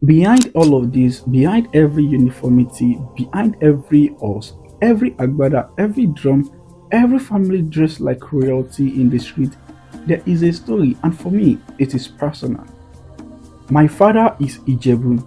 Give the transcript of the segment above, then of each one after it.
Behind all of this, behind every uniformity, behind every horse, every Agbada, every drum, every family dressed like royalty in the street, there is a story, and for me, it is personal. My father is Ijebu.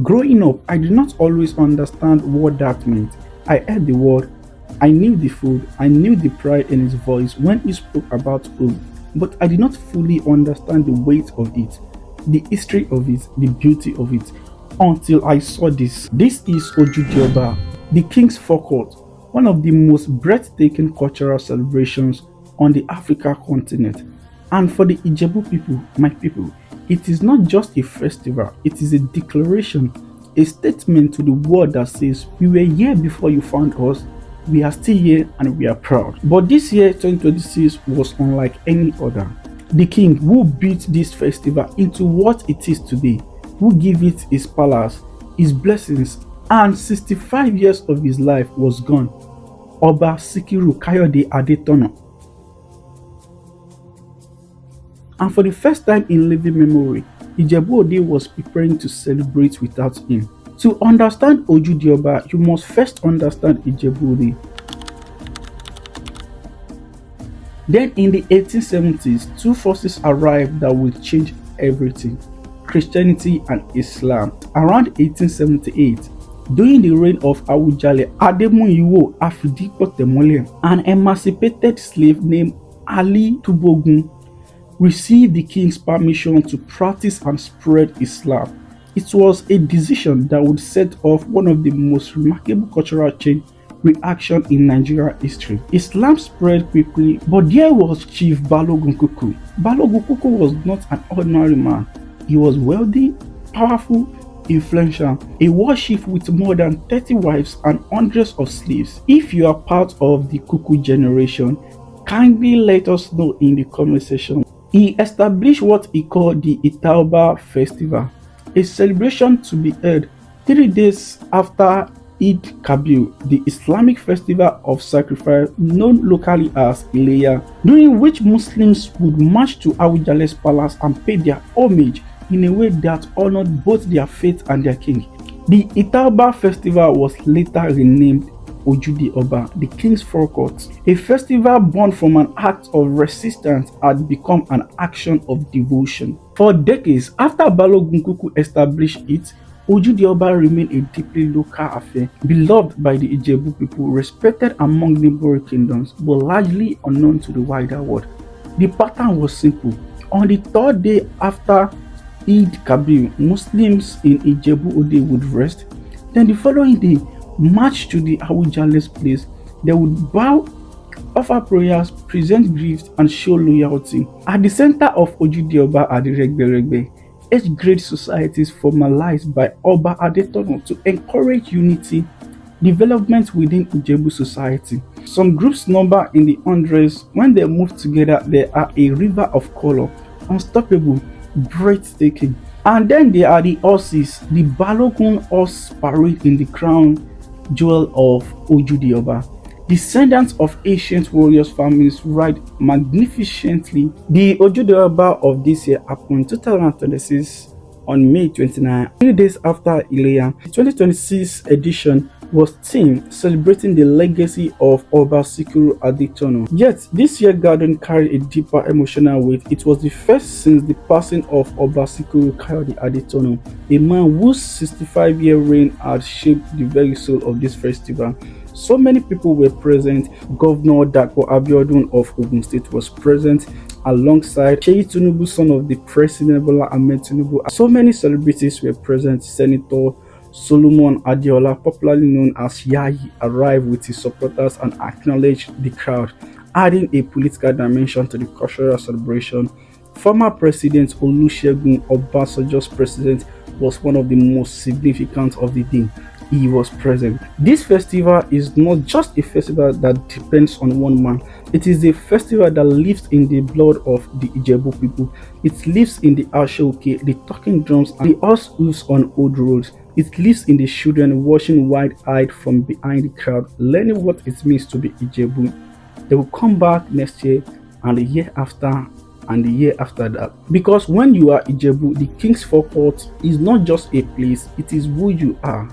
Growing up, I did not always understand what that meant. I heard the word, I knew the food, I knew the pride in his voice when he spoke about food, but I did not fully understand the weight of it, the history of it, the beauty of it, until I saw this. This is Ojude Oba, the King's Forecourt, one of the most breathtaking cultural celebrations on the African continent. And for the Ijebu people, my people, it is not just a festival, it is a declaration, a statement to the world that says, we were here before you found us, we are still here and we are proud. But this year, 2026, was unlike any other. The king who built this festival into what it is today, who gave it his palace, his blessings, and 65 years of his life was gone. Oba Sikiru Kayode Adetona. And for the first time in living memory, Ijebu-Ode was preparing to celebrate without him. To understand Ojude Oba, you must first understand Ijebu-Ode. Then in the 1870s, two forces arrived that would change everything: Christianity and Islam. Around 1878, during the reign of Awujale, Ademuyiwo Afidipotemole, an emancipated slave named Ali Tubogun, received the king's permission to practice and spread Islam. It was a decision that would set off one of the most remarkable cultural change reaction in Nigerian history. Islam spread quickly, but there was Chief Balogun Kuku. Balogun Kuku was not an ordinary man. He was wealthy, powerful, influential, a war chief with more than 30 wives and hundreds of slaves. If you are part of the Kuku generation, kindly let us know in the comment section. He established what he called the Itaoba Festival, a celebration to be held 3 days after Eid Kabir, the Islamic festival of sacrifice known locally as Ileya, during which Muslims would march to Awujale's palace and pay their homage in a way that honored both their faith and their king. The Itaoba festival was later renamed Ojude Oba, the King's Forecourt. A festival born from an act of resistance had become an action of devotion. For decades after Balogun Kuku established it, Ojude Oba remained a deeply local affair, beloved by the Ijebu people, respected among neighboring kingdoms, but largely unknown to the wider world. The pattern was simple. On the third day after Eid Kabir, Muslims in Ijebu-Ode would rest. Then the following day, march to the Awujale's place. They would bow, offer prayers, present gifts, and show loyalty. At the center of Ojude Oba are the Regberegbe, age-grade societies formalized by Oba Adetona to encourage unity, development within Ijebu society. Some groups number in the hundreds. When they move together, they are a river of color, unstoppable, breathtaking. And then there are the horses, the Balogun horse parade in the crown jewel of Ojude Oba. Descendants of ancient warriors families ride magnificently. The Ojude Oba of this year happened 2026 on May 29, 3 days after Ileya. The 2026 edition was themed celebrating the legacy of Oba Sikiru Adetona. Yet this year gathering carried a deeper emotional weight. It was the first since the passing of Oba Sikiru Kayode Adetona, a man whose 65-year reign had shaped the very soul of this festival. So many people were present. Governor Dapo Abiodun of Ogun State was present. alongside Seyi Tinubu, son of the President Bola Ahmed Tinubu. So many celebrities were present. Senator Solomon Adiola, popularly known as Yayi, arrived with his supporters and acknowledged the crowd, adding a political dimension to the cultural celebration. Former President Olusegun Obasanjo's president was one of the most significant of the day. He was present. This festival is not just a festival that depends on one man. It is a festival that lives in the blood of the Ijebu people. It lives in the aso-oke, the talking drums, and the horse hooves on old roads. It lives in the children watching wide-eyed from behind the crowd, learning what it means to be Ijebu. They will come back next year and the year after and the year after that. Because when you are Ijebu, the King's Forecourt is not just a place, it is who you are.